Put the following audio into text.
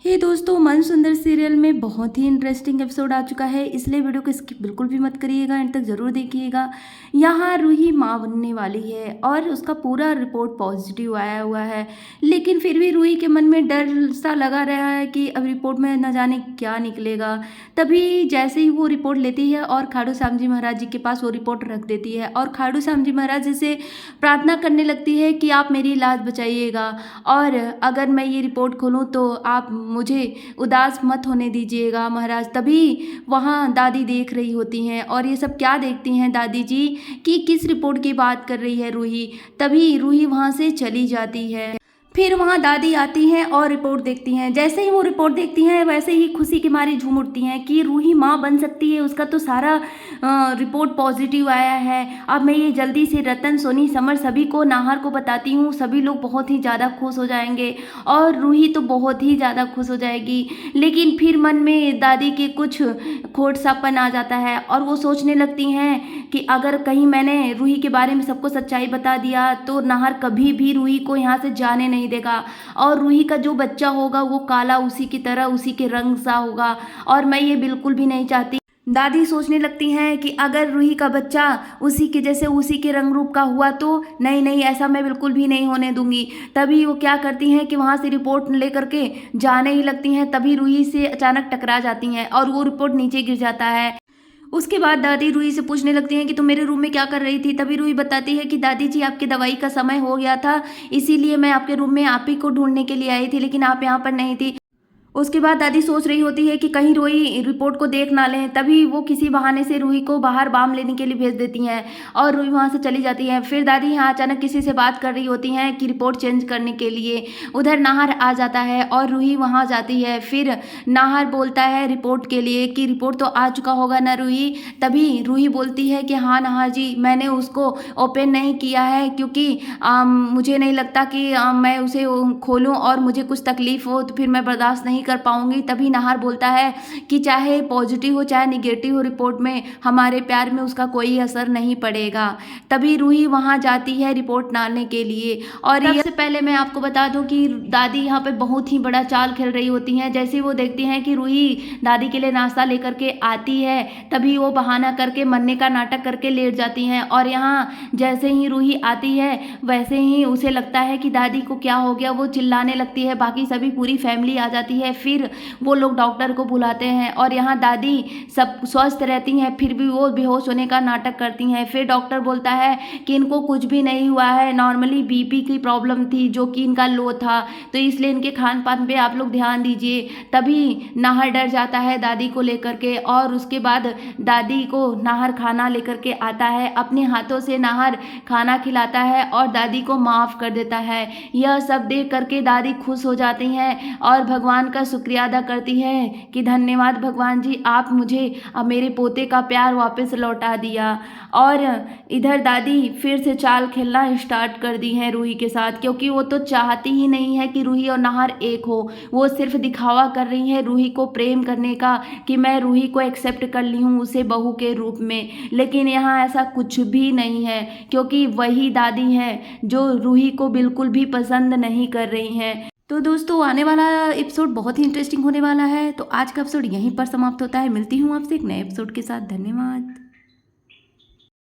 हे दोस्तों, मन सुंदर सीरियल में बहुत ही इंटरेस्टिंग एपिसोड आ चुका है, इसलिए वीडियो को स्किप बिल्कुल भी मत करिएगा, एंड तक ज़रूर देखिएगा। यहाँ रूही माँ बनने वाली है और उसका पूरा रिपोर्ट पॉजिटिव आया हुआ है, लेकिन फिर भी रूही के मन में डर सा लगा रहा है कि अब रिपोर्ट में न जाने क्या निकलेगा। तभी जैसे ही वो रिपोर्ट लेती है और खाटू श्याम जी महाराज जी के पास वो रिपोर्ट रख देती है और खाटू श्याम जी महाराज जी से प्रार्थना करने लगती है कि आप मेरी इलाज बचाइएगा, और अगर मैं ये रिपोर्ट खोलूँ तो आप मुझे उदास मत होने दीजिएगा महाराज। तभी वहाँ दादी देख रही होती हैं और ये सब क्या देखती हैं दादी जी कि किस रिपोर्ट की बात कर रही है रूही। तभी रूही वहाँ से चली जाती है। फिर वहाँ दादी आती हैं और रिपोर्ट देखती हैं। जैसे ही वो रिपोर्ट देखती हैं वैसे ही खुशी के मारे झूम उठती हैं कि रूही माँ बन सकती है, उसका तो सारा रिपोर्ट पॉजिटिव आया है। अब मैं ये जल्दी से रतन, सोनी, समर सभी को, नाहर को बताती हूँ, सभी लोग बहुत ही ज़्यादा खुश हो जाएंगे और रूही तो बहुत ही ज़्यादा खुश हो जाएगी। लेकिन फिर मन में दादी के कुछ खोट सापन आ जाता है और वो सोचने लगती हैं कि अगर कहीं मैंने रूही के बारे में सबको सच्चाई बता दिया तो नाहर कभी भी रूही को यहाँ से जाने नहीं देगा, और रूही का जो बच्चा होगा वो काला उसी की तरह, उसी के रंग सा होगा, और मैं ये बिल्कुल भी नहीं चाहती। दादी सोचने लगती हैं कि अगर रूही का बच्चा उसी के जैसे, उसी के रंग रूप का हुआ तो नहीं नहीं, ऐसा मैं बिल्कुल भी नहीं होने दूंगी। तभी वो क्या करती हैं कि वहाँ से रिपोर्ट लेकर के जाने ही लगती हैं। तभी रूही से अचानक टकरा जाती हैं और वो रिपोर्ट नीचे गिर जाता है। उसके बाद दादी रूही से पूछने लगती हैं कि तुम मेरे रूम में क्या कर रही थी। तभी रूही बताती है कि दादी जी, आपके दवाई का समय हो गया था, इसीलिए मैं आपके रूम में आप ही को ढूंढने के लिए आई थी, लेकिन आप यहाँ पर नहीं थी। उसके बाद दादी सोच रही होती है कि कहीं रूही रिपोर्ट को देख ना लें। तभी वो किसी बहाने से रूही को बाहर बाम लेने के लिए भेज देती हैं और रूही वहाँ से चली जाती है। फिर दादी यहाँ अचानक किसी से बात कर रही होती हैं कि रिपोर्ट चेंज करने के लिए। उधर नाहर आ जाता है और रूही वहाँ जाती है। फिर नाहर बोलता है रिपोर्ट के लिए कि रिपोर्ट तो आ चुका होगा ना रूही। तभी रूही बोलती है कि हाँ नाहर जी, मैंने उसको ओपन नहीं किया है क्योंकि मुझे नहीं लगता कि मैं उसे खोलूँ और मुझे कुछ तकलीफ हो तो फिर मैं बर्दाश्त नहीं कर पाऊंगी। तभी नाहर बोलता है कि चाहे पॉजिटिव हो चाहे निगेटिव हो, रिपोर्ट में हमारे प्यार में उसका कोई असर नहीं पड़ेगा। तभी रूही वहां जाती है रिपोर्ट डालने के लिए। और सबसे पहले मैं आपको बता दूं कि दादी यहाँ पे बहुत ही बड़ा चाल खेल रही होती हैं। जैसे वो देखती हैं कि रूही दादी के लिए नाश्ता लेकर के आती है, तभी वो बहाना करके मरने का नाटक करके लेट जाती हैं। और यहाँ जैसे ही रूही आती है वैसे ही उसे लगता है कि दादी को क्या हो गया, वो चिल्लाने लगती है। बाकी सभी पूरी फैमिली आ जाती है। फिर वो लोग डॉक्टर को बुलाते हैं और यहाँ दादी सब स्वस्थ रहती हैं, फिर भी वो बेहोश होने का नाटक करती हैं। फिर डॉक्टर बोलता है कि इनको कुछ भी नहीं हुआ है, नॉर्मली बीपी की प्रॉब्लम थी जो कि इनका लो था, तो इसलिए इनके खान पान पे आप लोग ध्यान दीजिए। तभी नाहर डर जाता है दादी को लेकर के, और उसके बाद दादी को नाहर खाना लेकर के आता है। अपने हाथों से नाहर खाना खिलाता है और दादी को माफ़ कर देता है। यह सब देख करके दादी खुश हो जाती हैं और भगवान का शुक्रिया अदा करती है कि धन्यवाद भगवान जी, आप मुझे मेरे पोते का प्यार वापस लौटा दिया। और इधर दादी फिर से चाल खेलना स्टार्ट कर दी है रूही के साथ, क्योंकि वो तो चाहती ही नहीं है कि रूही और नाहर एक हो। वो सिर्फ दिखावा कर रही है रूही को प्रेम करने का कि मैं रूही को एक्सेप्ट कर ली हूँ उसे बहू के रूप में। लेकिन यहाँ ऐसा कुछ भी नहीं है, क्योंकि वही दादी हैं जो रूही को बिल्कुल भी पसंद नहीं कर रही हैं। तो दोस्तों, आने वाला एपिसोड बहुत ही इंटरेस्टिंग होने वाला है। तो आज का एपिसोड यहीं पर समाप्त होता है। मिलती हूँ आपसे एक नए एपिसोड के साथ। धन्यवाद।